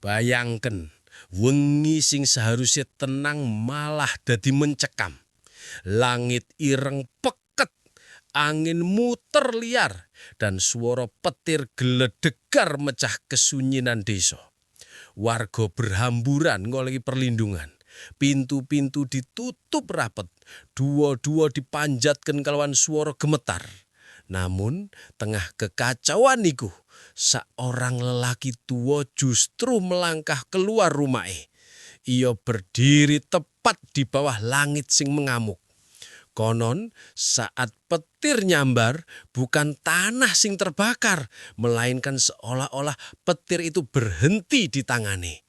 Bayangken, wengi sing seharusnya tenang malah dadi mencekam. Langit ireng peket, angin muter liar, dan suara petir geledegar mecah kesunyinan desa. Warga berhamburan ngolehi perlindungan. Pintu-pintu ditutup rapet, dua-dua dipanjatkan kalawan suara gemetar. Namun, tengah kekacauan niku, seorang lelaki tua justru melangkah keluar rumah. Ia berdiri tepat di bawah langit sing mengamuk. Konon saat petir nyambar, bukan tanah sing terbakar, melainkan seolah-olah petir itu berhenti di tangane.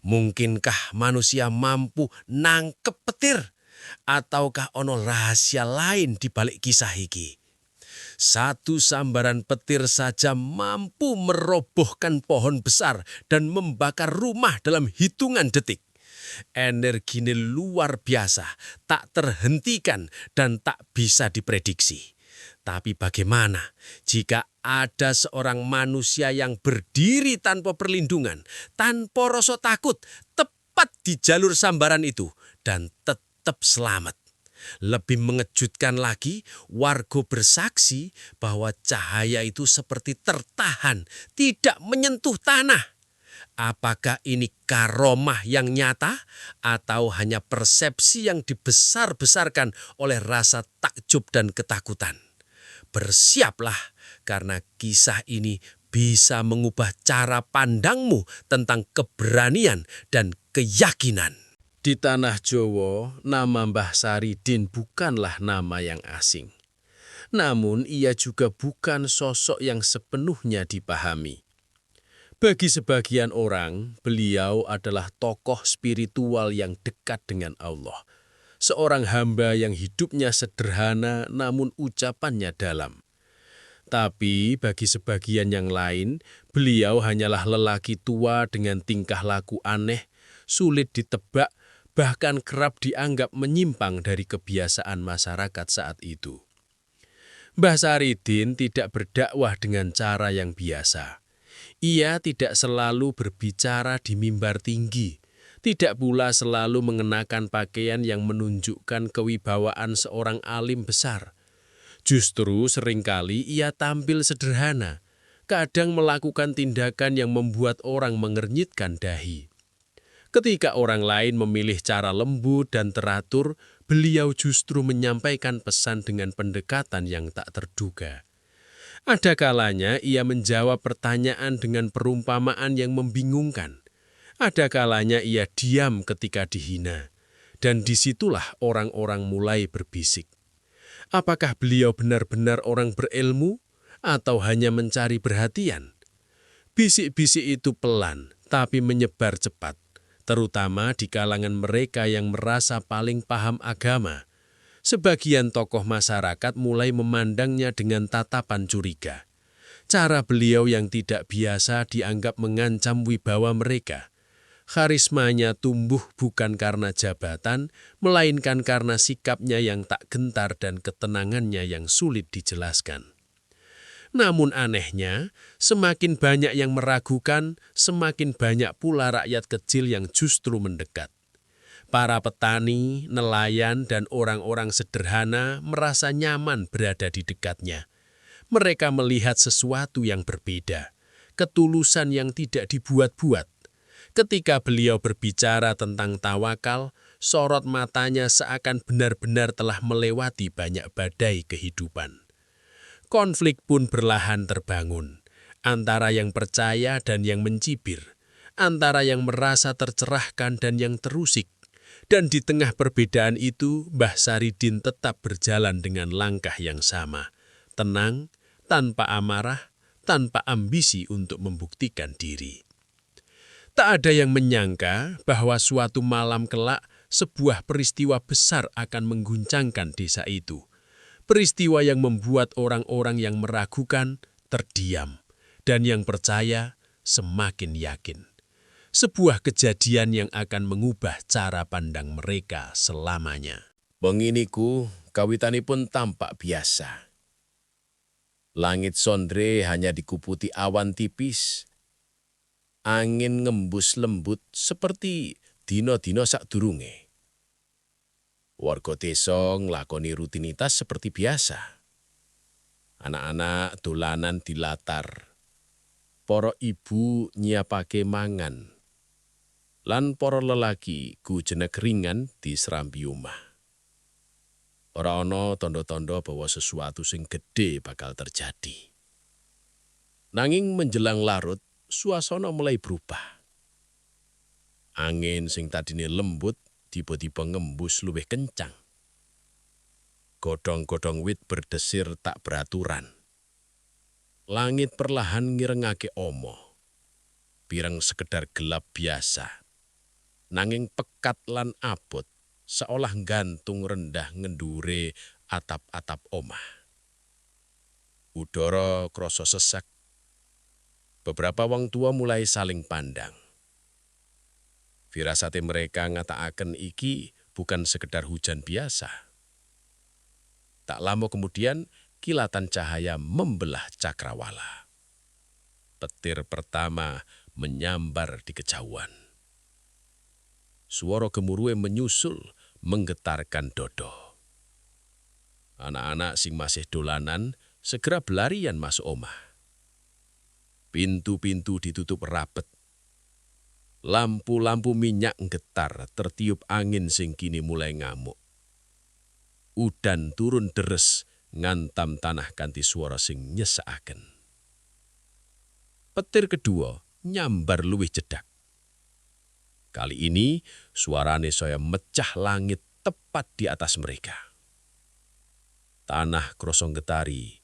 Mungkinkah manusia mampu nangkep petir? Ataukah ono rahasia lain di balik kisah iki? Satu sambaran petir saja mampu merobohkan pohon besar dan membakar rumah dalam hitungan detik. Energinya luar biasa, tak terhentikan dan tak bisa diprediksi. Tapi bagaimana jika ada seorang manusia yang berdiri tanpa perlindungan, tanpa rasa takut, tepat di jalur sambaran itu dan tetap selamat? Lebih mengejutkan lagi, warga bersaksi bahwa cahaya itu seperti tertahan, tidak menyentuh tanah. Apakah ini karomah yang nyata atau hanya persepsi yang dibesar-besarkan oleh rasa takjub dan ketakutan? Bersiaplah, karena kisah ini bisa mengubah cara pandangmu tentang keberanian dan keyakinan. Di tanah Jawa, nama Mbah Saridin bukanlah nama yang asing. Namun ia juga bukan sosok yang sepenuhnya dipahami. Bagi sebagian orang, beliau adalah tokoh spiritual yang dekat dengan Allah. Seorang hamba yang hidupnya sederhana namun ucapannya dalam. Tapi bagi sebagian yang lain, beliau hanyalah lelaki tua dengan tingkah laku aneh, sulit ditebak, bahkan kerap dianggap menyimpang dari kebiasaan masyarakat saat itu. Mbah Saridin tidak berdakwah dengan cara yang biasa. Ia tidak selalu berbicara di mimbar tinggi, tidak pula selalu mengenakan pakaian yang menunjukkan kewibawaan seorang alim besar. Justru seringkali ia tampil sederhana, kadang melakukan tindakan yang membuat orang mengernyitkan dahi. Ketika orang lain memilih cara lembut dan teratur, beliau justru menyampaikan pesan dengan pendekatan yang tak terduga. Ada kalanya ia menjawab pertanyaan dengan perumpamaan yang membingungkan. Ada kalanya ia diam ketika dihina. Dan disitulah orang-orang mulai berbisik. Apakah beliau benar-benar orang berilmu atau hanya mencari perhatian? Bisik-bisik itu pelan tapi menyebar cepat, terutama di kalangan mereka yang merasa paling paham agama. Sebagian tokoh masyarakat mulai memandangnya dengan tatapan curiga. Cara beliau yang tidak biasa dianggap mengancam wibawa mereka. Karismanya tumbuh bukan karena jabatan, melainkan karena sikapnya yang tak gentar dan ketenangannya yang sulit dijelaskan. Namun anehnya, semakin banyak yang meragukan, semakin banyak pula rakyat kecil yang justru mendekat. Para petani, nelayan, dan orang-orang sederhana merasa nyaman berada di dekatnya. Mereka melihat sesuatu yang berbeda, ketulusan yang tidak dibuat-buat. Ketika beliau berbicara tentang tawakal, sorot matanya seakan benar-benar telah melewati banyak badai kehidupan. Konflik pun perlahan terbangun, antara yang percaya dan yang mencibir, antara yang merasa tercerahkan dan yang terusik. Dan di tengah perbedaan itu, Mbah Saridin tetap berjalan dengan langkah yang sama, tenang, tanpa amarah, tanpa ambisi untuk membuktikan diri. Tak ada yang menyangka bahwa suatu malam kelak sebuah peristiwa besar akan mengguncangkan desa itu. Peristiwa yang membuat orang-orang yang meragukan terdiam dan yang percaya semakin yakin. Sebuah kejadian yang akan mengubah cara pandang mereka selamanya. Penginiku kawitanipun tampak biasa. Langit sondre hanya dikuputi awan tipis. Angin ngembus lembut seperti dina-dina sakdurunge. Warga desa nglakoni rutinitas seperti biasa. Anak-anak dolanan di latar. Para ibu nyiapake mangan. Lan para lelaki gujenek ringan di serambi omah. Ora ana tanda-tanda bahwa sesuatu sing gedhe bakal terjadi. Nanging menjelang larut, suasana mulai berubah. Angin sing tadine lembut tiba-tiba ngembus luwih kencang. Godhong-godhong wit berdesir tak beraturan. Langit perlahan ngirengake omo. Pireng sekedar gelap biasa. Nanging pekat lan abot, seolah gantung rendah ngendure atap-atap omah. Udara krasa sesak. Beberapa wong tua mulai saling pandang. Firasate mereka ngatakaken iki bukan sekedar hujan biasa. Tak lama kemudian, kilatan cahaya membelah cakrawala. Petir pertama menyambar di kejauhan. Suara gemuruhe menyusul, menggetarkan dodo. Anak-anak sing masih dolanan segera belarian masuk omah. Pintu-pintu ditutup rapet. Lampu-lampu minyak getar tertiup angin sing kini mulai ngamuk. Udan turun deres ngantam tanah kanthi suara sing nyesakaken. Petir kedua nyambar luwih cedak. Kali ini suarane saya mecah langit tepat di atas mereka. Tanah krosong getari.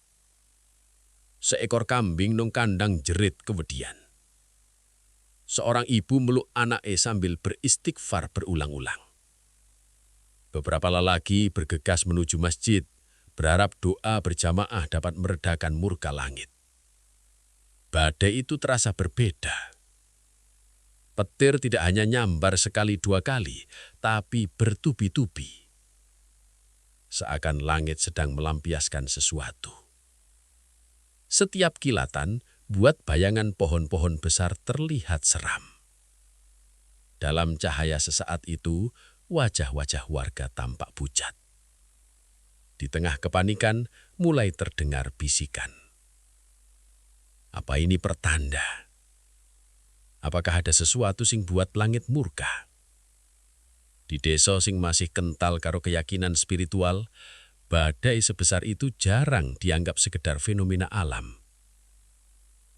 Seekor kambing nang kandang jerit kewedian. Seorang ibu meluk anake sambil beristighfar berulang-ulang. Beberapa lelaki bergegas menuju masjid, berharap doa berjamaah dapat meredakan murka langit. Badai itu terasa berbeda. Petir tidak hanya nyambar sekali dua kali, tapi bertubi-tubi. Seakan langit sedang melampiaskan sesuatu. Setiap kilatan buat bayangan pohon-pohon besar terlihat seram. Dalam cahaya sesaat itu, wajah-wajah warga tampak pucat. Di tengah kepanikan, mulai terdengar bisikan. Apa ini pertanda? Apakah ada sesuatu sing buat langit murka? Di desa sing masih kental karo keyakinan spiritual, badai sebesar itu jarang dianggap sekedar fenomena alam.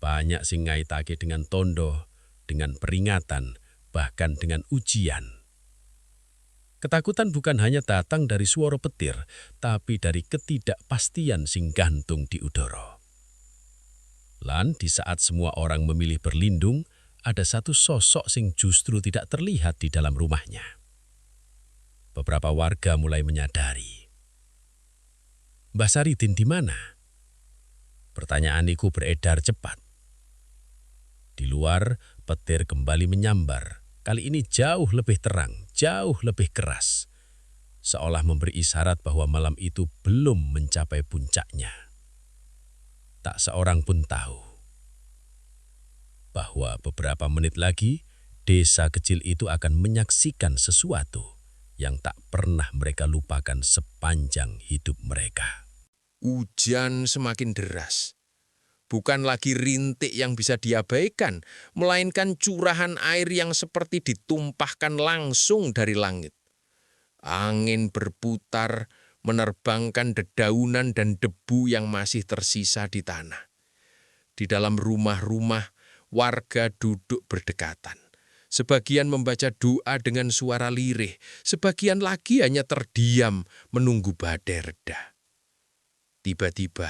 Banyak sing ngaitake dengan tondo, dengan peringatan, bahkan dengan ujian. Ketakutan bukan hanya datang dari suara petir, tapi dari ketidakpastian sing gantung di udara. Lan di saat semua orang memilih berlindung, ada satu sosok sing justru tidak terlihat di dalam rumahnya. Beberapa warga mulai menyadari. Mbah Saridin di mana? Pertanyaan itu beredar cepat. Di luar, petir kembali menyambar. Kali ini jauh lebih terang, jauh lebih keras. Seolah memberi isyarat bahwa malam itu belum mencapai puncaknya. Tak seorang pun tahu bahwa beberapa menit lagi desa kecil itu akan menyaksikan sesuatu yang tak pernah mereka lupakan sepanjang hidup mereka. Hujan semakin deras. Bukan lagi rintik yang bisa diabaikan, melainkan curahan air yang seperti ditumpahkan langsung dari langit. Angin berputar, menerbangkan dedaunan dan debu yang masih tersisa di tanah. Di dalam rumah-rumah, warga duduk berdekatan. Sebagian membaca doa dengan suara lirih, sebagian lagi hanya terdiam menunggu badai reda. Tiba-tiba,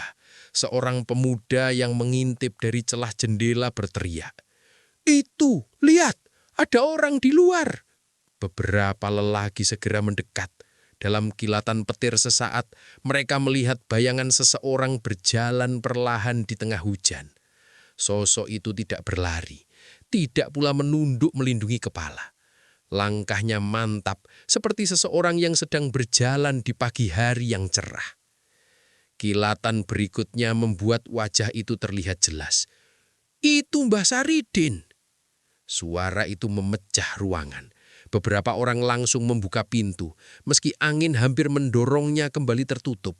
seorang pemuda yang mengintip dari celah jendela berteriak, "Itu, lihat, ada orang di luar." Beberapa lelaki segera mendekat. Dalam kilatan petir sesaat, mereka melihat bayangan seseorang berjalan perlahan di tengah hujan. Sosok itu tidak berlari, tidak pula menunduk melindungi kepala. Langkahnya mantap, seperti seseorang yang sedang berjalan di pagi hari yang cerah. Kilatan berikutnya membuat wajah itu terlihat jelas. Itu Mbah Saridin. Suara itu memecah ruangan. Beberapa orang langsung membuka pintu, meski angin hampir mendorongnya kembali tertutup.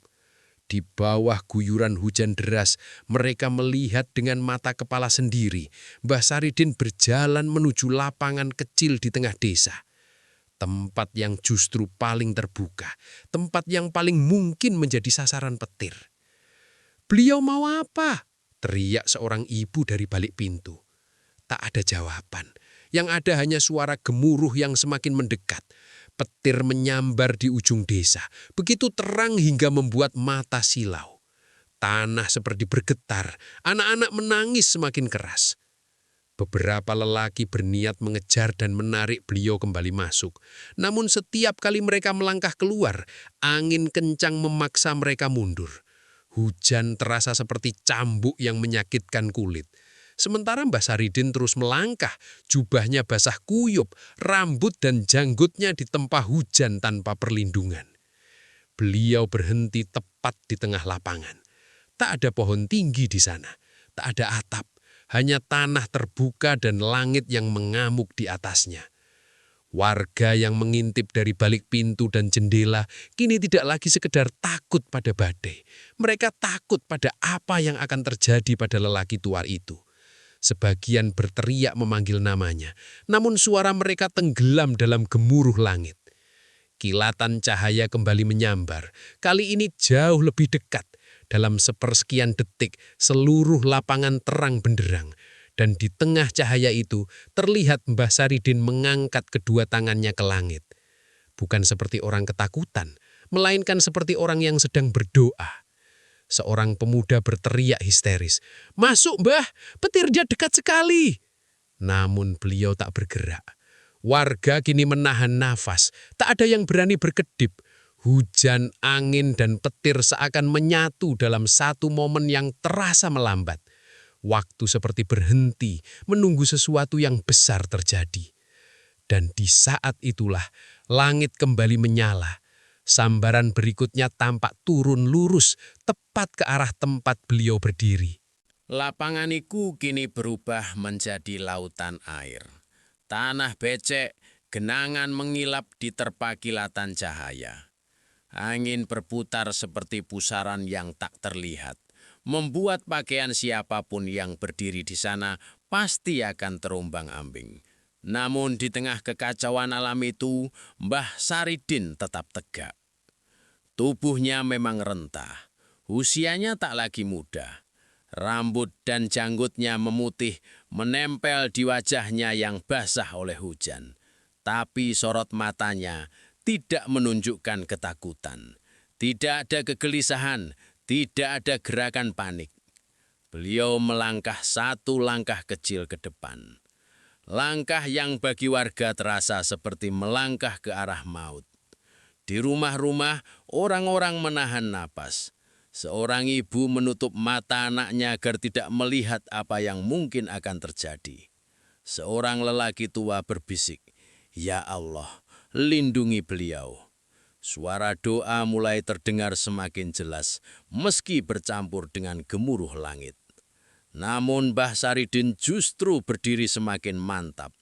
Di bawah guyuran hujan deras, mereka melihat dengan mata kepala sendiri Mbah Saridin berjalan menuju lapangan kecil di tengah desa. Tempat yang justru paling terbuka, tempat yang paling mungkin menjadi sasaran petir. "Beliau mau apa?" teriak seorang ibu dari balik pintu. Tak ada jawaban. Yang ada hanya suara gemuruh yang semakin mendekat. Petir menyambar di ujung desa, begitu terang hingga membuat mata silau. Tanah seperti bergetar, anak-anak menangis semakin keras. Beberapa lelaki berniat mengejar dan menarik beliau kembali masuk. Namun setiap kali mereka melangkah keluar, angin kencang memaksa mereka mundur. Hujan terasa seperti cambuk yang menyakitkan kulit. Sementara Mbah Saridin terus melangkah, jubahnya basah kuyup, rambut dan janggutnya ditempa hujan tanpa perlindungan. Beliau berhenti tepat di tengah lapangan. Tak ada pohon tinggi di sana, tak ada atap, hanya tanah terbuka dan langit yang mengamuk di atasnya. Warga yang mengintip dari balik pintu dan jendela kini tidak lagi sekedar takut pada badai. Mereka takut pada apa yang akan terjadi pada lelaki tua itu. Sebagian berteriak memanggil namanya, namun suara mereka tenggelam dalam gemuruh langit. Kilatan cahaya kembali menyambar, kali ini jauh lebih dekat. Dalam sepersekian detik, seluruh lapangan terang benderang. Dan di tengah cahaya itu, terlihat Mbah Saridin mengangkat kedua tangannya ke langit. Bukan seperti orang ketakutan, melainkan seperti orang yang sedang berdoa. Seorang pemuda berteriak histeris, "Masuk, Mbah, petirnya dekat sekali." Namun beliau tak bergerak. Warga kini menahan nafas, tak ada yang berani berkedip. Hujan, angin, dan petir seakan menyatu dalam satu momen yang terasa melambat. Waktu seperti berhenti, menunggu sesuatu yang besar terjadi. Dan di saat itulah, langit kembali menyala. Sambaran berikutnya tampak turun lurus, tepat ke arah tempat beliau berdiri. Lapangan itu kini berubah menjadi lautan air. Tanah becek, genangan mengilap diterpa kilatan cahaya. Angin berputar seperti pusaran yang tak terlihat, membuat pakaian siapapun yang berdiri di sana pasti akan terombang-ambing. Namun di tengah kekacauan alam itu, Mbah Saridin tetap tegak. Tubuhnya memang rentah, usianya tak lagi muda. Rambut dan janggutnya memutih, menempel di wajahnya yang basah oleh hujan. Tapi sorot matanya tidak menunjukkan ketakutan. Tidak ada kegelisahan, tidak ada gerakan panik. Beliau melangkah satu langkah kecil ke depan. Langkah yang bagi warga terasa seperti melangkah ke arah maut. Di rumah-rumah, orang-orang menahan napas. Seorang ibu menutup mata anaknya agar tidak melihat apa yang mungkin akan terjadi. Seorang lelaki tua berbisik, "Ya Allah, lindungi beliau." Suara doa mulai terdengar semakin jelas, meski bercampur dengan gemuruh langit. Namun Mbah Saridin justru berdiri semakin mantap.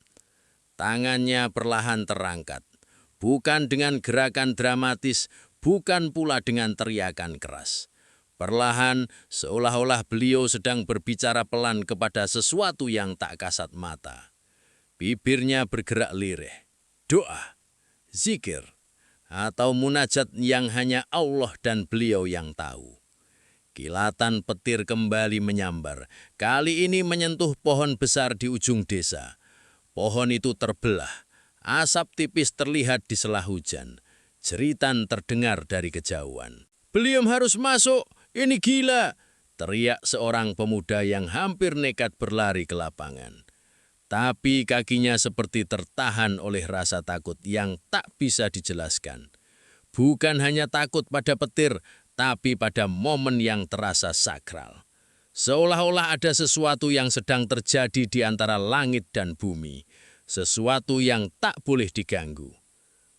Tangannya perlahan terangkat, bukan dengan gerakan dramatis, bukan pula dengan teriakan keras. Perlahan, seolah-olah beliau sedang berbicara pelan kepada sesuatu yang tak kasat mata. Bibirnya bergerak lirih, doa, zikir, atau munajat yang hanya Allah dan beliau yang tahu. Kilatan petir kembali menyambar, kali ini menyentuh pohon besar di ujung desa. Pohon itu terbelah, asap tipis terlihat di sela hujan. Jeritan terdengar dari kejauhan. "Beliau harus masuk, ini gila!" teriak seorang pemuda yang hampir nekat berlari ke lapangan. Tapi kakinya seperti tertahan oleh rasa takut yang tak bisa dijelaskan. Bukan hanya takut pada petir, tapi pada momen yang terasa sakral. Seolah-olah ada sesuatu yang sedang terjadi di antara langit dan bumi, sesuatu yang tak boleh diganggu.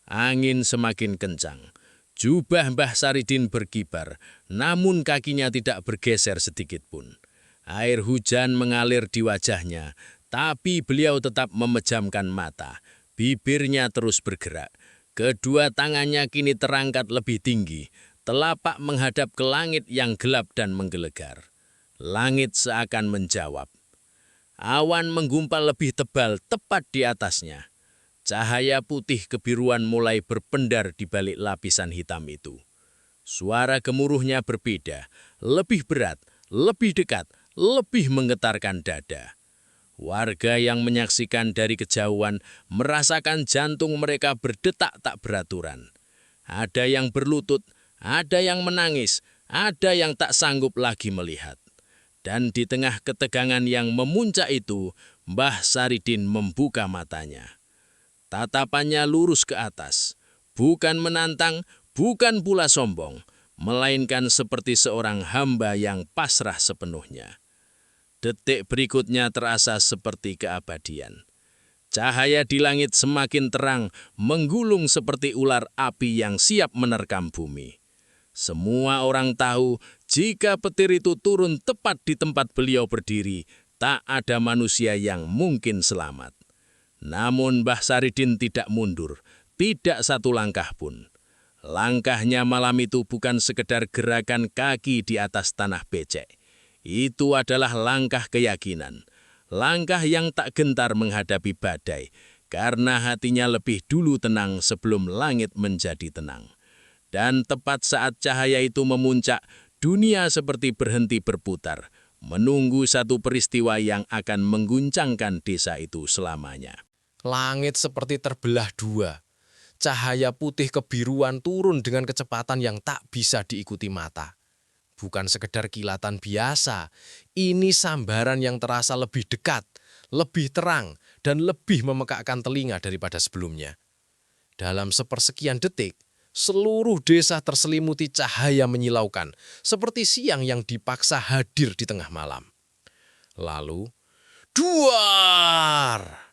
Angin semakin kencang, jubah Mbah Saridin berkibar, namun kakinya tidak bergeser sedikit pun. Air hujan mengalir di wajahnya, Tapi beliau tetap memejamkan mata. Bibirnya terus bergerak. Kedua tangannya kini terangkat lebih tinggi. Telapak menghadap ke langit yang gelap dan menggelegar. Langit seakan menjawab. Awan menggumpal lebih tebal tepat di atasnya. Cahaya putih kebiruan mulai berpendar di balik lapisan hitam itu. Suara gemuruhnya berbeda, lebih berat, lebih dekat, lebih menggetarkan dada. Warga yang menyaksikan dari kejauhan merasakan jantung mereka berdetak tak beraturan. Ada yang berlutut, ada yang menangis, ada yang tak sanggup lagi melihat. Dan di tengah ketegangan yang memuncak itu, Mbah Saridin membuka matanya. Tatapannya lurus ke atas, bukan menantang, bukan pula sombong, melainkan seperti seorang hamba yang pasrah sepenuhnya. Detik berikutnya terasa seperti keabadian. Cahaya di langit semakin terang, menggulung seperti ular api yang siap menerkam bumi. Semua orang tahu jika petir itu turun tepat di tempat beliau berdiri, tak ada manusia yang mungkin selamat. Namun Mbah Saridin tidak mundur, tidak satu langkah pun. Langkahnya malam itu bukan sekedar gerakan kaki di atas tanah becek. Itu adalah langkah keyakinan. Langkah yang tak gentar menghadapi badai, karena hatinya lebih dulu tenang sebelum langit menjadi tenang. Dan tepat saat cahaya itu memuncak, dunia seperti berhenti berputar, menunggu satu peristiwa yang akan mengguncangkan desa itu selamanya. Langit seperti terbelah dua. Cahaya putih kebiruan turun dengan kecepatan yang tak bisa diikuti mata. Bukan sekedar kilatan biasa, ini sambaran yang terasa lebih dekat, lebih terang, dan lebih memekakkan telinga daripada sebelumnya. Dalam sepersekian detik, seluruh desa terselimuti cahaya menyilaukan, seperti siang yang dipaksa hadir di tengah malam. Lalu, duar!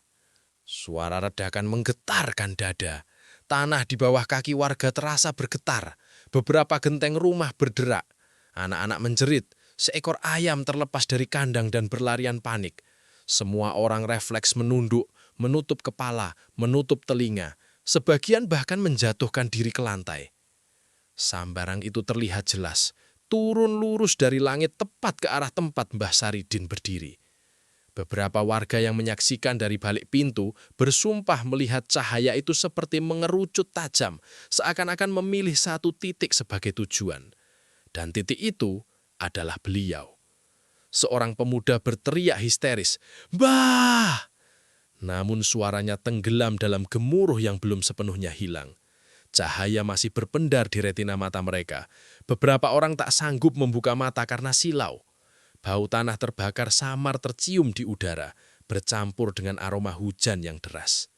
Suara redakan menggetarkan dada. Tanah di bawah kaki warga terasa bergetar. Beberapa genteng rumah berderak. Anak-anak menjerit. Seekor ayam terlepas dari kandang dan berlarian panik. Semua orang refleks menunduk, menutup kepala, menutup telinga. Sebagian bahkan menjatuhkan diri ke lantai. Sambaran itu terlihat jelas. Turun lurus dari langit tepat ke arah tempat Mbah Saridin berdiri. Beberapa warga yang menyaksikan dari balik pintu bersumpah melihat cahaya itu seperti mengerucut tajam, seakan-akan memilih satu titik sebagai tujuan. Dan titik itu adalah beliau. Seorang pemuda berteriak histeris, "Mbah!" Namun suaranya tenggelam dalam gemuruh yang belum sepenuhnya hilang. Cahaya masih berpendar di retina mata mereka. Beberapa orang tak sanggup membuka mata karena silau. Bau tanah terbakar samar tercium di udara, bercampur dengan aroma hujan yang deras.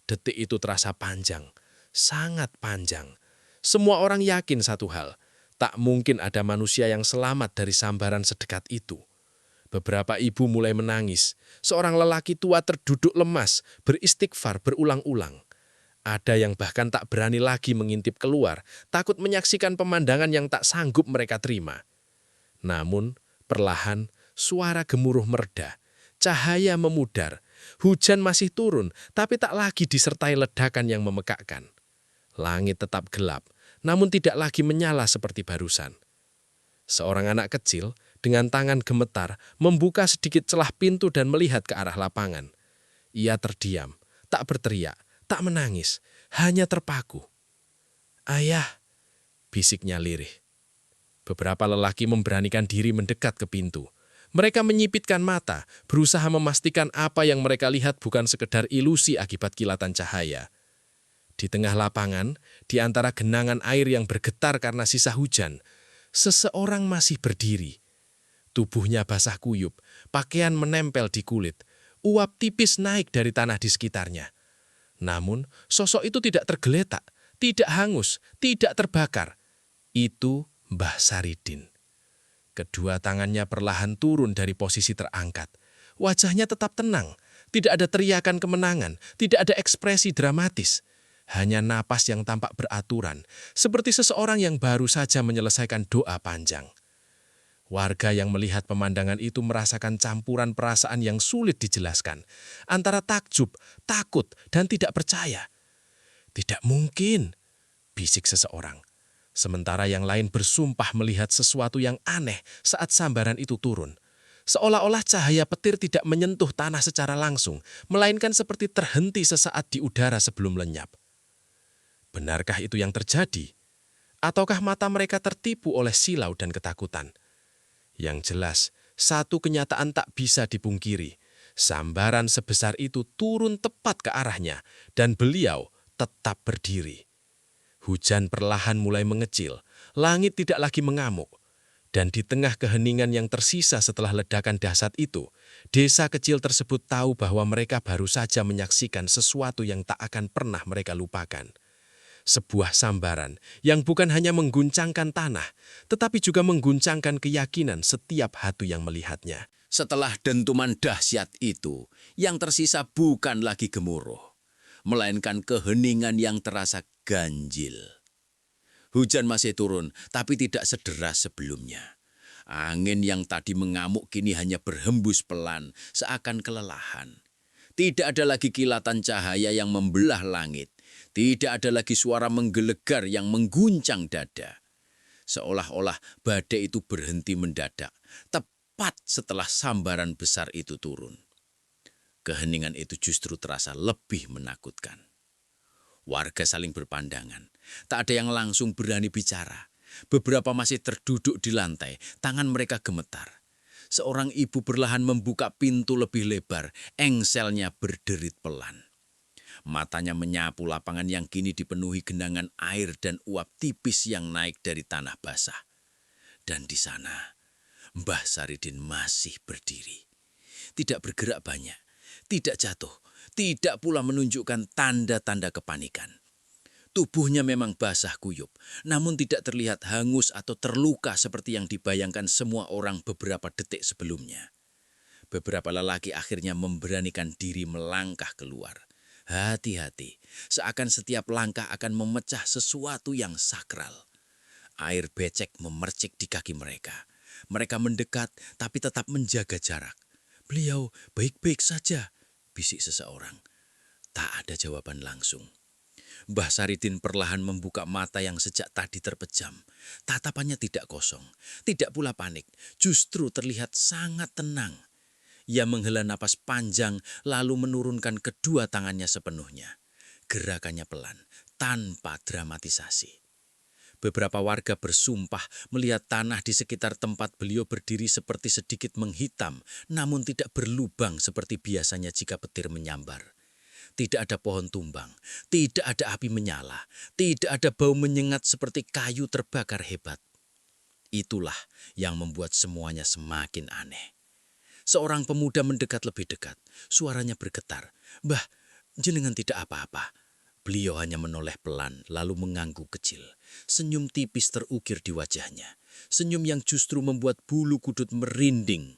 Detik itu terasa panjang, sangat panjang. Semua orang yakin satu hal, tak mungkin ada manusia yang selamat dari sambaran sedekat itu. Beberapa ibu mulai menangis. Seorang lelaki tua terduduk lemas, beristighfar berulang-ulang. Ada yang bahkan tak berani lagi mengintip keluar, takut menyaksikan pemandangan yang tak sanggup mereka terima. Namun, perlahan, suara gemuruh mereda, cahaya memudar, hujan masih turun, tapi tak lagi disertai ledakan yang memekakkan. Langit tetap gelap, namun tidak lagi menyala seperti barusan. Seorang anak kecil dengan tangan gemetar membuka sedikit celah pintu dan melihat ke arah lapangan. Ia terdiam, tak berteriak, tak menangis, hanya terpaku. "Ayah," bisiknya lirih. Beberapa lelaki memberanikan diri mendekat ke pintu. Mereka menyipitkan mata, berusaha memastikan apa yang mereka lihat bukan sekedar ilusi akibat kilatan cahaya. Di tengah lapangan, di antara genangan air yang bergetar karena sisa hujan, seseorang masih berdiri. Tubuhnya basah kuyup, pakaian menempel di kulit, uap tipis naik dari tanah di sekitarnya. Namun, sosok itu tidak tergeletak, tidak hangus, tidak terbakar. Itu Mbah Saridin. Kedua tangannya perlahan turun dari posisi terangkat. Wajahnya tetap tenang, tidak ada teriakan kemenangan, tidak ada ekspresi dramatis. Hanya napas yang tampak beraturan, seperti seseorang yang baru saja menyelesaikan doa panjang. Warga yang melihat pemandangan itu merasakan campuran perasaan yang sulit dijelaskan, antara takjub, takut, dan tidak percaya. "Tidak mungkin," bisik seseorang. Sementara yang lain bersumpah melihat sesuatu yang aneh saat sambaran itu turun. Seolah-olah cahaya petir tidak menyentuh tanah secara langsung, melainkan seperti terhenti sesaat di udara sebelum lenyap. Benarkah itu yang terjadi? Ataukah mata mereka tertipu oleh silau dan ketakutan? Yang jelas, satu kenyataan tak bisa dipungkiri. Sambaran sebesar itu turun tepat ke arahnya, dan beliau tetap berdiri. Hujan perlahan mulai mengecil, langit tidak lagi mengamuk. Dan di tengah keheningan yang tersisa setelah ledakan dahsyat itu, desa kecil tersebut tahu bahwa mereka baru saja menyaksikan sesuatu yang tak akan pernah mereka lupakan. Sebuah sambaran yang bukan hanya mengguncangkan tanah, tetapi juga mengguncangkan keyakinan setiap hati yang melihatnya. Setelah dentuman dahsyat itu, yang tersisa bukan lagi gemuruh, melainkan keheningan yang terasa ganjil. Hujan masih turun, tapi tidak sederas sebelumnya. Angin yang tadi mengamuk kini hanya berhembus pelan, seakan kelelahan. Tidak ada lagi kilatan cahaya yang membelah langit. Tidak ada lagi suara menggelegar yang mengguncang dada. Seolah-olah badai itu berhenti mendadak, tepat setelah sambaran besar itu turun. Keheningan itu justru terasa lebih menakutkan. Warga saling berpandangan. Tak ada yang langsung berani bicara. Beberapa masih terduduk di lantai, tangan mereka gemetar. Seorang ibu perlahan membuka pintu lebih lebar, engselnya berderit pelan. Matanya menyapu lapangan yang kini dipenuhi genangan air dan uap tipis yang naik dari tanah basah. Dan di sana, Mbah Saridin masih berdiri. Tidak bergerak banyak, tidak jatuh, tidak pula menunjukkan tanda-tanda kepanikan. Tubuhnya memang basah kuyup, namun tidak terlihat hangus atau terluka seperti yang dibayangkan semua orang beberapa detik sebelumnya. Beberapa lelaki akhirnya memberanikan diri melangkah keluar. Hati-hati, seakan setiap langkah akan memecah sesuatu yang sakral. Air becek memercik di kaki mereka. Mereka mendekat tapi tetap menjaga jarak. "Beliau baik-baik saja," bisik seseorang. Tak ada jawaban langsung. Mbah Saridin perlahan membuka mata yang sejak tadi terpejam. Tatapannya tidak kosong, tidak pula panik, justru terlihat sangat tenang. Ia menghela napas panjang lalu menurunkan kedua tangannya sepenuhnya. Gerakannya pelan, tanpa dramatisasi. Beberapa warga bersumpah melihat tanah di sekitar tempat beliau berdiri seperti sedikit menghitam, namun tidak berlubang seperti biasanya jika petir menyambar. Tidak ada pohon tumbang, tidak ada api menyala, tidak ada bau menyengat seperti kayu terbakar hebat. Itulah yang membuat semuanya semakin aneh. Seorang pemuda mendekat lebih dekat, suaranya bergetar. "Mbah, jenengan tidak apa-apa." Beliau hanya menoleh pelan lalu mengangguk kecil. Senyum tipis terukir di wajahnya. Senyum yang justru membuat bulu kudut merinding.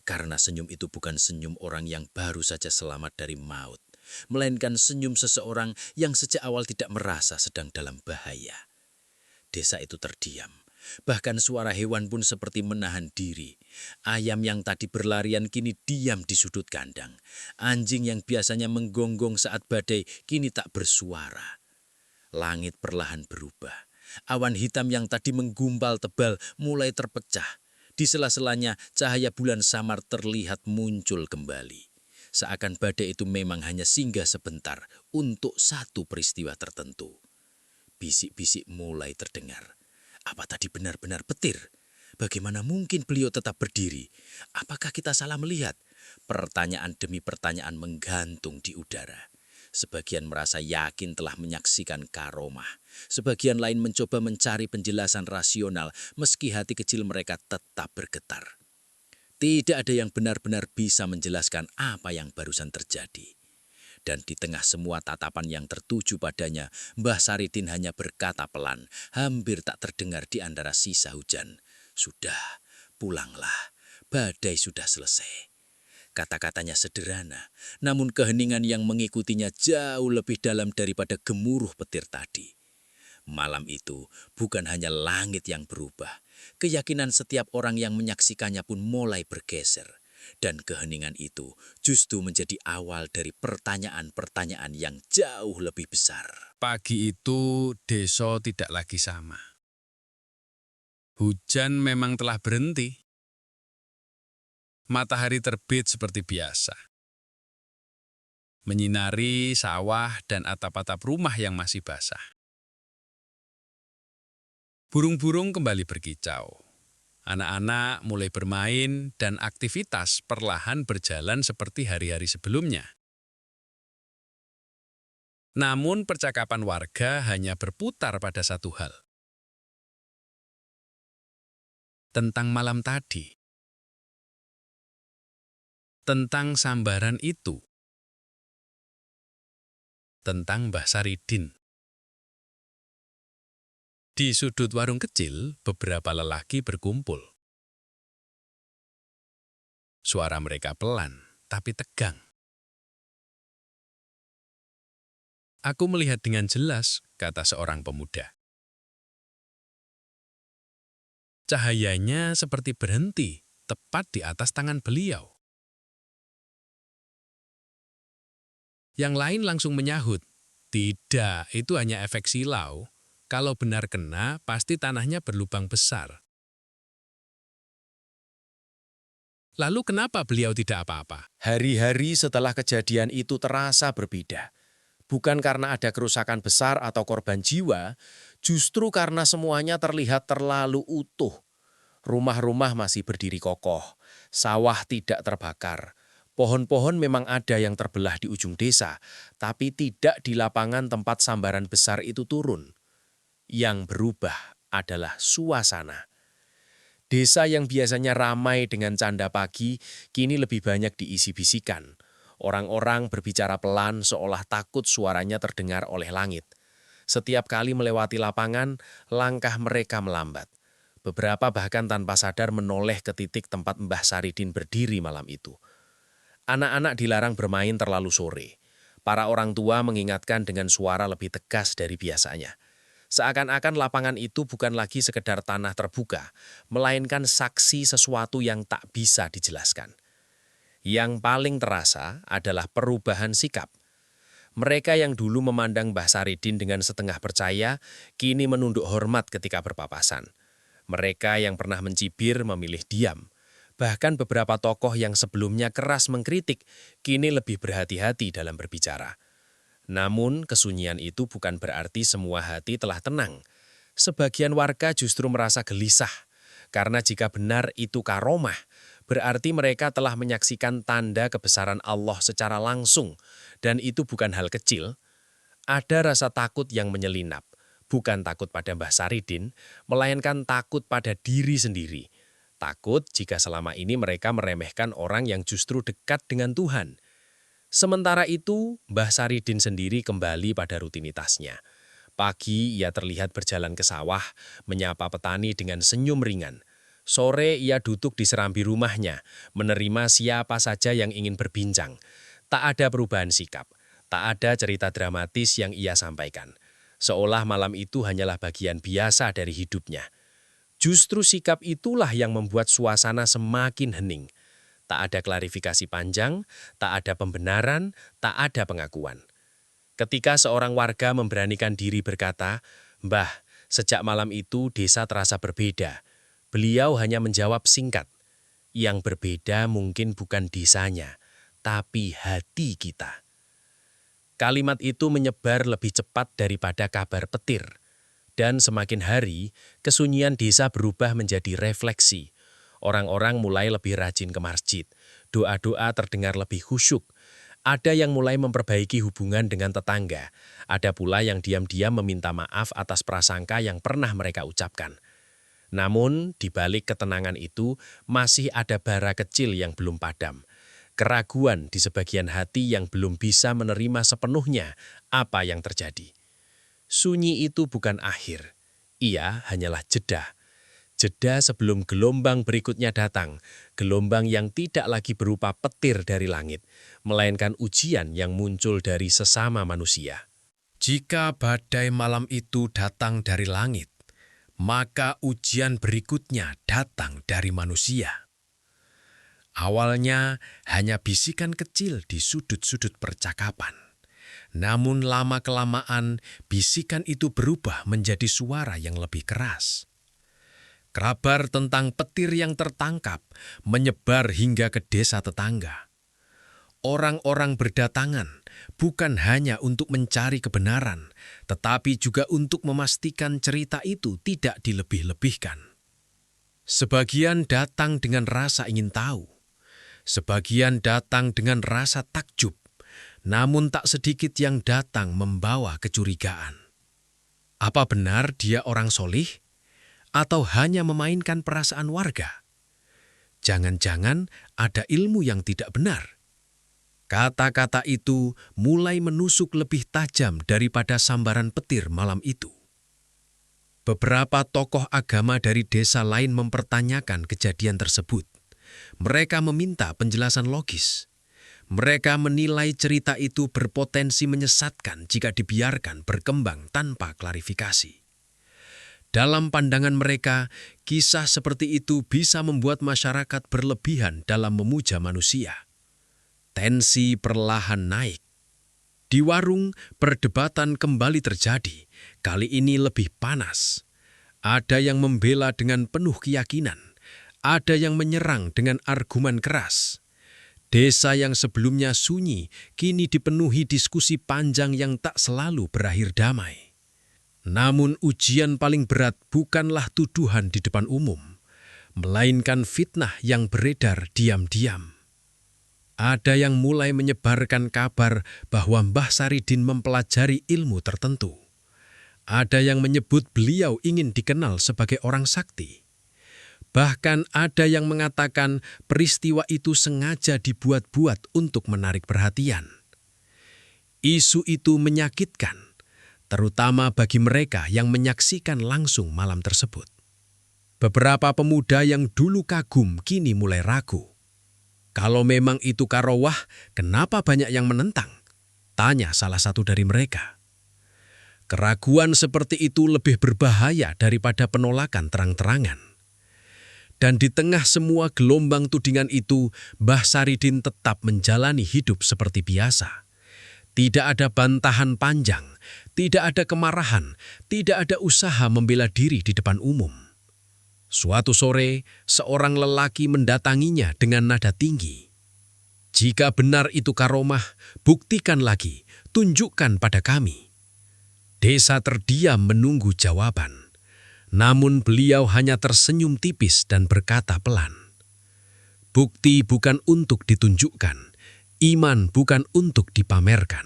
Karena senyum itu bukan senyum orang yang baru saja selamat dari maut, melainkan senyum seseorang yang sejak awal tidak merasa sedang dalam bahaya. Desa itu terdiam. Bahkan suara hewan pun seperti menahan diri. Ayam yang tadi berlarian kini diam di sudut kandang. Anjing yang biasanya menggonggong saat badai kini tak bersuara. Langit perlahan berubah. Awan hitam yang tadi menggumpal tebal mulai terpecah. Di sela-selanya cahaya bulan samar terlihat muncul kembali. Seakan badai itu memang hanya singgah sebentar untuk satu peristiwa tertentu. Bisik-bisik mulai terdengar. Apa tadi benar-benar petir? Bagaimana mungkin beliau tetap berdiri? Apakah kita salah melihat? Pertanyaan demi pertanyaan menggantung di udara. Sebagian merasa yakin telah menyaksikan karomah. Sebagian lain mencoba mencari penjelasan rasional meski hati kecil mereka tetap bergetar. Tidak ada yang benar-benar bisa menjelaskan apa yang barusan terjadi. Dan di tengah semua tatapan yang tertuju padanya, Mbah Saridin hanya berkata pelan, hampir tak terdengar di antara sisa hujan. "Sudah, pulanglah. Badai sudah selesai." Kata-katanya sederhana, namun keheningan yang mengikutinya jauh lebih dalam daripada gemuruh petir tadi. Malam itu bukan hanya langit yang berubah, keyakinan setiap orang yang menyaksikannya pun mulai bergeser. Dan keheningan itu justru menjadi awal dari pertanyaan-pertanyaan yang jauh lebih besar. Pagi itu desa tidak lagi sama. Hujan memang telah berhenti. Matahari terbit seperti biasa, menyinari sawah dan atap-atap rumah yang masih basah. Burung-burung kembali berkicau. Anak-anak mulai bermain dan aktivitas perlahan berjalan seperti hari-hari sebelumnya. Namun percakapan warga hanya berputar pada satu hal. Tentang malam tadi. Tentang sambaran itu. Tentang Mbah Saridin. Di sudut warung kecil, beberapa lelaki berkumpul. Suara mereka pelan, tapi tegang. Aku melihat dengan jelas, kata seorang pemuda. Cahayanya seperti berhenti, tepat di atas tangan beliau. Yang lain langsung menyahut, tidak, itu hanya efek silau. Kalau benar kena, pasti tanahnya berlubang besar. Lalu kenapa beliau tidak apa-apa? Hari-hari setelah kejadian itu terasa berbeda. Bukan karena ada kerusakan besar atau korban jiwa, justru karena semuanya terlihat terlalu utuh. Rumah-rumah masih berdiri kokoh, sawah tidak terbakar. Pohon-pohon memang ada yang terbelah di ujung desa, tapi tidak di lapangan tempat sambaran besar itu turun. Yang berubah adalah suasana. Desa yang biasanya ramai dengan canda pagi, kini lebih banyak diisi bisikan. Orang-orang berbicara pelan seolah takut suaranya terdengar oleh langit. Setiap kali melewati lapangan, langkah mereka melambat. Beberapa bahkan tanpa sadar menoleh ke titik tempat Mbah Saridin berdiri malam itu. Anak-anak dilarang bermain terlalu sore. Para orang tua mengingatkan dengan suara lebih tegas dari biasanya. Seakan-akan lapangan itu bukan lagi sekedar tanah terbuka, melainkan saksi sesuatu yang tak bisa dijelaskan. Yang paling terasa adalah perubahan sikap. Mereka yang dulu memandang Mbah Saridin dengan setengah percaya, kini menunduk hormat ketika berpapasan. Mereka yang pernah mencibir memilih diam. Bahkan beberapa tokoh yang sebelumnya keras mengkritik, kini lebih berhati-hati dalam berbicara. Namun, kesunyian itu bukan berarti semua hati telah tenang. Sebagian warga justru merasa gelisah, karena jika benar itu karomah, berarti mereka telah menyaksikan tanda kebesaran Allah secara langsung, dan itu bukan hal kecil. Ada rasa takut yang menyelinap, bukan takut pada Mbah Saridin, melainkan takut pada diri sendiri. Takut jika selama ini mereka meremehkan orang yang justru dekat dengan Tuhan. Sementara itu, Mbah Saridin sendiri kembali pada rutinitasnya. Pagi ia terlihat berjalan ke sawah, menyapa petani dengan senyum ringan. Sore ia duduk di serambi rumahnya, menerima siapa saja yang ingin berbincang. Tak ada perubahan sikap, tak ada cerita dramatis yang ia sampaikan. Seolah malam itu hanyalah bagian biasa dari hidupnya. Justru sikap itulah yang membuat suasana semakin hening. Tak ada klarifikasi panjang, tak ada pembenaran, tak ada pengakuan. Ketika seorang warga memberanikan diri berkata, "Mbah, sejak malam itu desa terasa berbeda." Beliau hanya menjawab singkat, "Yang berbeda mungkin bukan desanya, tapi hati kita." Kalimat itu menyebar lebih cepat daripada kabar petir. Dan semakin hari, kesunyian desa berubah menjadi refleksi. Orang-orang mulai lebih rajin ke masjid. Doa-doa terdengar lebih khusyuk. Ada yang mulai memperbaiki hubungan dengan tetangga. Ada pula yang diam-diam meminta maaf atas prasangka yang pernah mereka ucapkan. Namun, di balik ketenangan itu, masih ada bara kecil yang belum padam. Keraguan di sebagian hati yang belum bisa menerima sepenuhnya apa yang terjadi. Sunyi itu bukan akhir. Ia hanyalah jeda. Jeda sebelum gelombang berikutnya datang, gelombang yang tidak lagi berupa petir dari langit, melainkan ujian yang muncul dari sesama manusia. Jika badai malam itu datang dari langit, Maka ujian berikutnya datang dari manusia. Awalnya hanya bisikan kecil di sudut-sudut percakapan. Namun lama-kelamaan bisikan itu berubah menjadi suara yang lebih keras. Kabar tentang petir yang tertangkap menyebar hingga ke desa tetangga. Orang-orang berdatangan bukan hanya untuk mencari kebenaran, tetapi juga untuk memastikan cerita itu tidak dilebih-lebihkan. Sebagian datang dengan rasa ingin tahu, sebagian datang dengan rasa takjub, namun tak sedikit yang datang membawa kecurigaan. Apa benar dia orang solih? Atau hanya memainkan perasaan warga? Jangan-jangan ada ilmu yang tidak benar. Kata-kata itu mulai menusuk lebih tajam daripada sambaran petir malam itu. Beberapa tokoh agama dari desa lain mempertanyakan kejadian tersebut. Mereka meminta penjelasan logis. Mereka menilai cerita itu berpotensi menyesatkan jika dibiarkan berkembang tanpa klarifikasi. Dalam pandangan mereka, kisah seperti itu bisa membuat masyarakat berlebihan dalam memuja manusia. Tensi perlahan naik. Di warung, perdebatan kembali terjadi. Kali ini lebih panas. Ada yang membela dengan penuh keyakinan. Ada yang menyerang dengan argumen keras. Desa yang sebelumnya sunyi, kini dipenuhi diskusi panjang yang tak selalu berakhir damai. Namun ujian paling berat bukanlah tuduhan di depan umum, melainkan fitnah yang beredar diam-diam. Ada yang mulai menyebarkan kabar bahwa Mbah Saridin mempelajari ilmu tertentu. Ada yang menyebut beliau ingin dikenal sebagai orang sakti. Bahkan ada yang mengatakan peristiwa itu sengaja dibuat-buat untuk menarik perhatian. Isu itu menyakitkan, terutama bagi mereka yang menyaksikan langsung malam tersebut. Beberapa pemuda yang dulu kagum kini mulai ragu. Kalau memang itu karawah, kenapa banyak yang menentang? Tanya salah satu dari mereka. Keraguan seperti itu lebih berbahaya daripada penolakan terang-terangan. Dan di tengah semua gelombang tudingan itu, Mbah Saridin tetap menjalani hidup seperti biasa. Tidak ada bantahan panjang, tidak ada kemarahan, tidak ada usaha membela diri di depan umum. Suatu sore, seorang lelaki mendatanginya dengan nada tinggi. Jika benar itu karomah, buktikan lagi, tunjukkan pada kami. Desa terdiam menunggu jawaban. Namun beliau hanya tersenyum tipis dan berkata pelan. Bukti bukan untuk ditunjukkan, iman bukan untuk dipamerkan.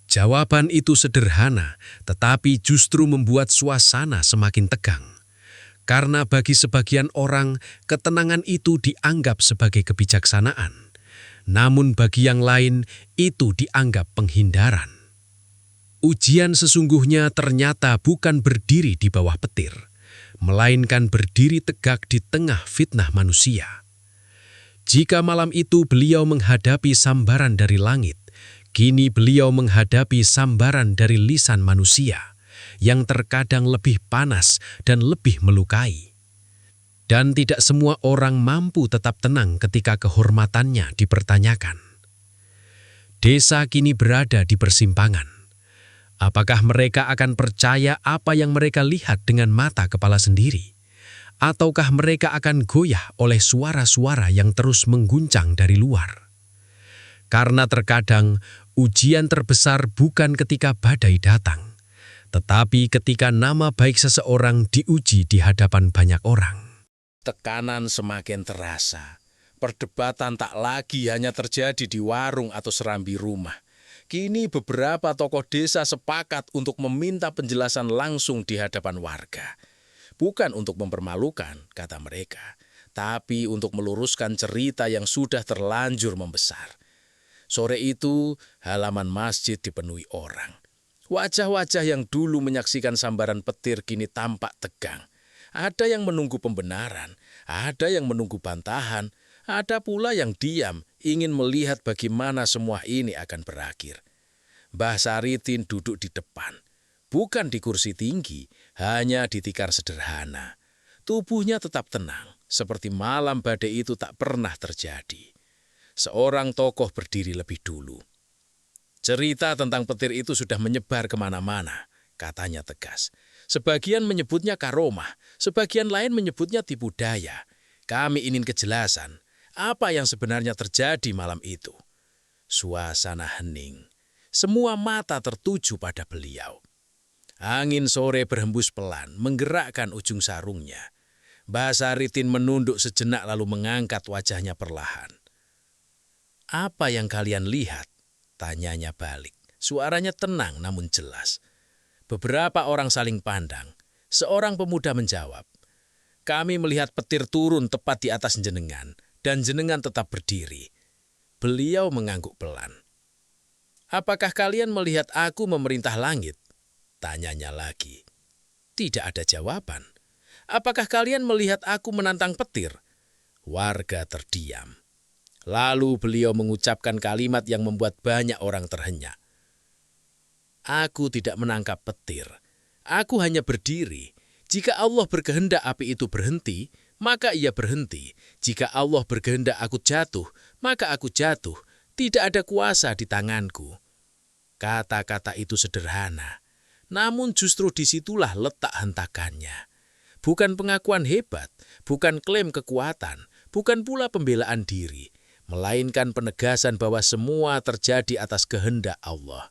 Jawaban itu sederhana, tetapi justru membuat suasana semakin tegang. Karena bagi sebagian orang, ketenangan itu dianggap sebagai kebijaksanaan. Namun bagi yang lain, itu dianggap penghindaran. Ujian sesungguhnya ternyata bukan berdiri di bawah petir, melainkan berdiri tegak di tengah fitnah manusia. Jika malam itu beliau menghadapi sambaran dari langit, kini beliau menghadapi sambaran dari lisan manusia yang terkadang lebih panas dan lebih melukai. Dan tidak semua orang mampu tetap tenang ketika kehormatannya dipertanyakan. Desa kini berada di persimpangan. Apakah mereka akan percaya apa yang mereka lihat dengan mata kepala sendiri? Ataukah mereka akan goyah oleh suara-suara yang terus mengguncang dari luar? Karena terkadang ujian terbesar bukan ketika badai datang, tetapi ketika nama baik seseorang diuji di hadapan banyak orang. Tekanan semakin terasa. Perdebatan tak lagi hanya terjadi di warung atau serambi rumah. Kini beberapa tokoh desa sepakat untuk meminta penjelasan langsung di hadapan warga. Bukan untuk mempermalukan, kata mereka, tapi untuk meluruskan cerita yang sudah terlanjur membesar. Sore itu, halaman masjid dipenuhi orang. Wajah-wajah yang dulu menyaksikan sambaran petir kini tampak tegang. Ada yang menunggu pembenaran, ada yang menunggu bantahan, ada pula yang diam, ingin melihat bagaimana semua ini akan berakhir. Mbah Saridin duduk di depan. Bukan di kursi tinggi, hanya di tikar sederhana. Tubuhnya tetap tenang, seperti malam badai itu tak pernah terjadi. Seorang tokoh berdiri lebih dulu. Cerita tentang petir itu sudah menyebar kemana-mana, katanya tegas. Sebagian menyebutnya karomah, sebagian lain menyebutnya tipu daya. Kami ingin kejelasan, apa yang sebenarnya terjadi malam itu. Suasana hening, semua mata tertuju pada beliau. Angin sore berhembus pelan, menggerakkan ujung sarungnya. Basaritin menunduk sejenak lalu mengangkat wajahnya perlahan. "Apa yang kalian lihat?" tanyanya balik. Suaranya tenang namun jelas. Beberapa orang saling pandang. Seorang pemuda menjawab, "Kami melihat petir turun tepat di atas jenengan, dan jenengan tetap berdiri." Beliau mengangguk pelan. "Apakah kalian melihat aku memerintah langit?" tanyanya lagi. Tidak ada jawaban. "Apakah kalian melihat aku menantang petir?" Warga terdiam. Lalu beliau mengucapkan kalimat yang membuat banyak orang terhenyak. "Aku tidak menangkap petir. Aku hanya berdiri. Jika Allah berkehendak api itu berhenti, maka ia berhenti. Jika Allah berkehendak aku jatuh, maka aku jatuh. Tidak ada kuasa di tanganku." Kata-kata itu sederhana. Namun justru disitulah letak hentakannya. Bukan pengakuan hebat, bukan klaim kekuatan, bukan pula pembelaan diri, melainkan penegasan bahwa semua terjadi atas kehendak Allah.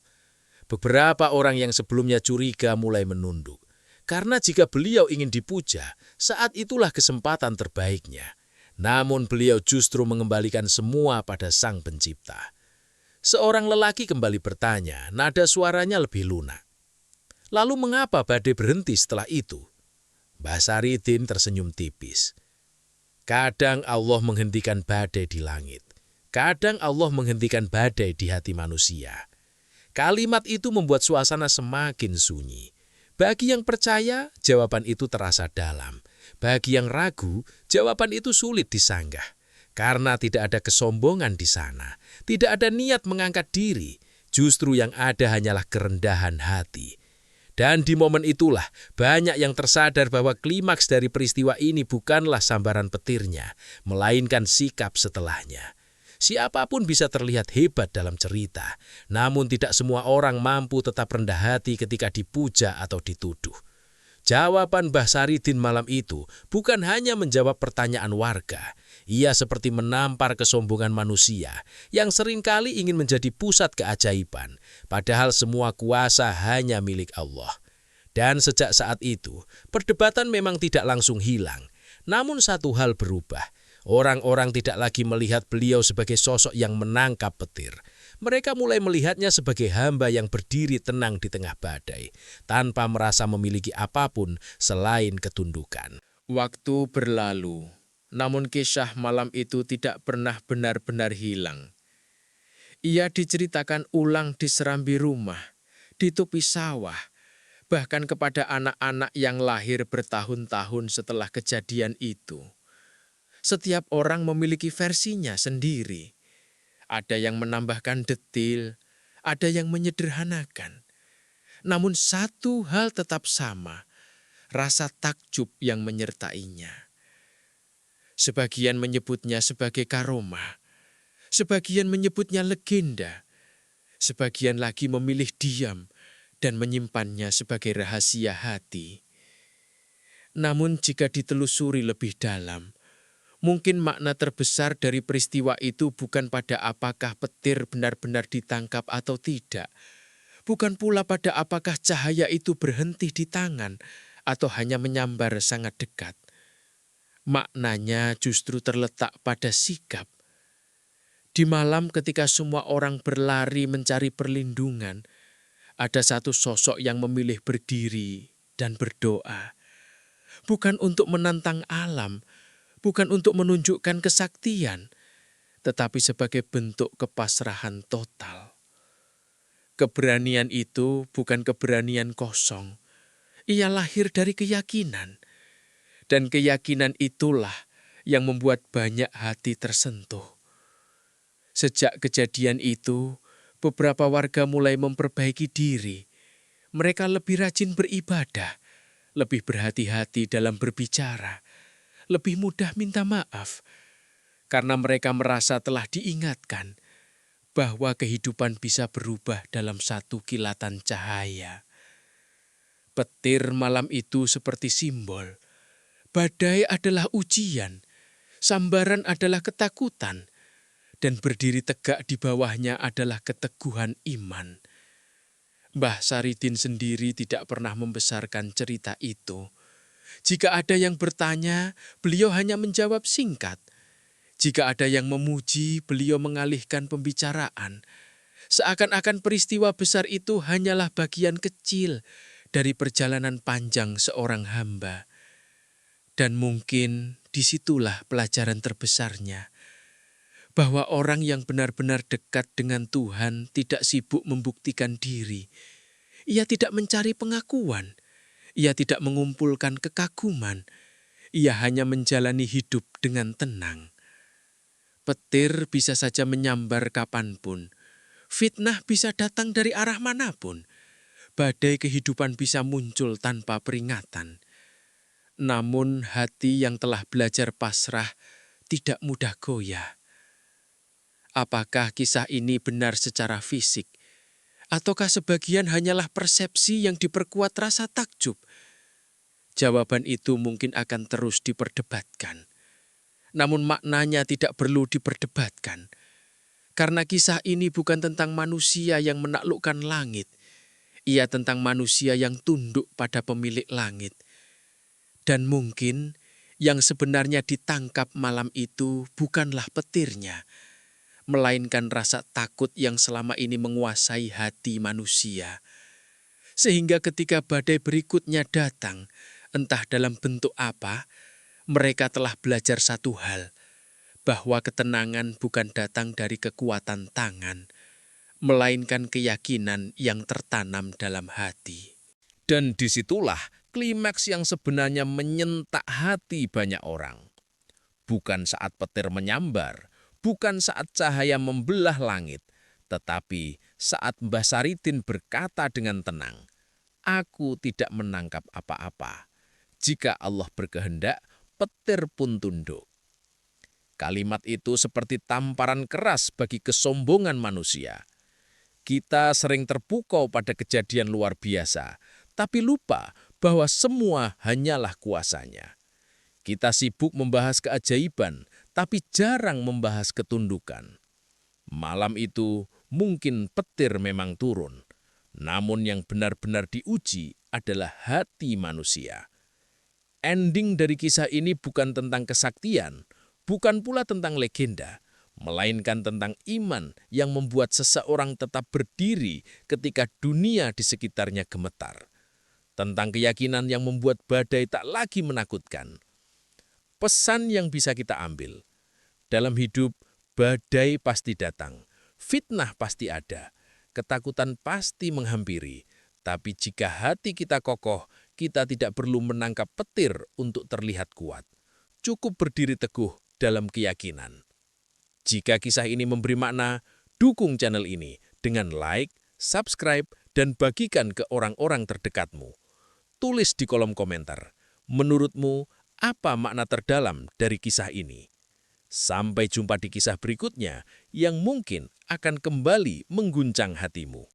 Beberapa orang yang sebelumnya curiga mulai menunduk. Karena jika beliau ingin dipuja, saat itulah kesempatan terbaiknya. Namun beliau justru mengembalikan semua pada Sang Pencipta. Seorang lelaki kembali bertanya, nada suaranya lebih lunak. "Lalu mengapa badai berhenti setelah itu?" Basaritin tersenyum tipis. Kadang Allah menghentikan badai di langit. Kadang Allah menghentikan badai di hati manusia. Kalimat itu membuat suasana semakin sunyi. Bagi yang percaya, jawaban itu terasa dalam. Bagi yang ragu, jawaban itu sulit disanggah. Karena tidak ada kesombongan di sana. Tidak ada niat mengangkat diri. Justru yang ada hanyalah kerendahan hati. Dan di momen itulah banyak yang tersadar bahwa klimaks dari peristiwa ini bukanlah sambaran petirnya, melainkan sikap setelahnya. Siapapun bisa terlihat hebat dalam cerita, namun tidak semua orang mampu tetap rendah hati ketika dipuja atau dituduh. Jawaban Basaritin malam itu bukan hanya menjawab pertanyaan warga. Ia seperti menampar kesombongan manusia yang seringkali ingin menjadi pusat keajaiban, padahal semua kuasa hanya milik Allah. Dan sejak saat itu, perdebatan memang tidak langsung hilang. Namun satu hal berubah. Orang-orang tidak lagi melihat beliau sebagai sosok yang menangkap petir. Mereka mulai melihatnya sebagai hamba yang berdiri tenang di tengah badai, tanpa merasa memiliki apapun selain ketundukan. Waktu berlalu, namun kisah malam itu tidak pernah benar-benar hilang. Ia diceritakan ulang di serambi rumah, di tepi sawah, bahkan kepada anak-anak yang lahir bertahun-tahun setelah kejadian itu. Setiap orang memiliki versinya sendiri. Ada yang menambahkan detil, ada yang menyederhanakan. Namun satu hal tetap sama, rasa takjub yang menyertainya. Sebagian menyebutnya sebagai karomah, sebagian menyebutnya legenda, sebagian lagi memilih diam dan menyimpannya sebagai rahasia hati. Namun jika ditelusuri lebih dalam, mungkin makna terbesar dari peristiwa itu bukan pada apakah petir benar-benar ditangkap atau tidak. Bukan pula pada apakah cahaya itu berhenti di tangan atau hanya menyambar sangat dekat. Maknanya justru terletak pada sikap. Di malam ketika semua orang berlari mencari perlindungan, ada satu sosok yang memilih berdiri dan berdoa. Bukan untuk menantang alam, bukan untuk menunjukkan kesaktian, tetapi sebagai bentuk kepasrahan total. Keberanian itu bukan keberanian kosong. Ia lahir dari keyakinan. Dan keyakinan itulah yang membuat banyak hati tersentuh. Sejak kejadian itu, beberapa warga mulai memperbaiki diri. Mereka lebih rajin beribadah, lebih berhati-hati dalam berbicara, lebih mudah minta maaf, karena mereka merasa telah diingatkan bahwa kehidupan bisa berubah dalam satu kilatan cahaya. Petir malam itu seperti simbol. Badai adalah ujian, sambaran adalah ketakutan, dan berdiri tegak di bawahnya adalah keteguhan iman. Mbah Saridin sendiri tidak pernah membesarkan cerita itu. Jika ada yang bertanya, beliau hanya menjawab singkat. Jika ada yang memuji, beliau mengalihkan pembicaraan. Seakan-akan peristiwa besar itu hanyalah bagian kecil dari perjalanan panjang seorang hamba. Dan mungkin disitulah pelajaran terbesarnya, bahwa orang yang benar-benar dekat dengan Tuhan tidak sibuk membuktikan diri. Ia tidak mencari pengakuan. Ia tidak mengumpulkan kekaguman. Ia hanya menjalani hidup dengan tenang. Petir bisa saja menyambar kapanpun. Fitnah bisa datang dari arah manapun. Badai kehidupan bisa muncul tanpa peringatan. Namun hati yang telah belajar pasrah tidak mudah goyah. Apakah kisah ini benar secara fisik? Ataukah sebagian hanyalah persepsi yang diperkuat rasa takjub? Jawaban itu mungkin akan terus diperdebatkan. Namun maknanya tidak perlu diperdebatkan. Karena kisah ini bukan tentang manusia yang menaklukkan langit. Ia tentang manusia yang tunduk pada pemilik langit. Dan mungkin yang sebenarnya ditangkap malam itu bukanlah petirnya, melainkan rasa takut yang selama ini menguasai hati manusia. Sehingga ketika badai berikutnya datang, entah dalam bentuk apa, mereka telah belajar satu hal, bahwa ketenangan bukan datang dari kekuatan tangan, melainkan keyakinan yang tertanam dalam hati. Dan disitulah klimaks yang sebenarnya menyentak hati banyak orang. Bukan saat petir menyambar, bukan saat cahaya membelah langit, tetapi saat Mbah Saridin berkata dengan tenang, "Aku tidak menangkap apa-apa. Jika Allah berkehendak, petir pun tunduk." Kalimat itu seperti tamparan keras bagi kesombongan manusia. Kita sering terpukau pada kejadian luar biasa, tapi lupa bahwa semua hanyalah kuasanya. Kita sibuk membahas keajaiban, tapi jarang membahas ketundukan. Malam itu mungkin petir memang turun, namun yang benar-benar diuji adalah hati manusia. Ending dari kisah ini bukan tentang kesaktian, bukan pula tentang legenda, melainkan tentang iman yang membuat seseorang tetap berdiri ketika dunia di sekitarnya gemetar. Tentang keyakinan yang membuat badai tak lagi menakutkan. Pesan yang bisa kita ambil, dalam hidup badai pasti datang, fitnah pasti ada, ketakutan pasti menghampiri. Tapi jika hati kita kokoh, kita tidak perlu menangkap petir untuk terlihat kuat. Cukup berdiri teguh dalam keyakinan. Jika kisah ini memberi makna, dukung channel ini dengan like, subscribe, dan bagikan ke orang-orang terdekatmu. Tulis di kolom komentar, menurutmu apa makna terdalam dari kisah ini? Sampai jumpa di kisah berikutnya yang mungkin akan kembali mengguncang hatimu.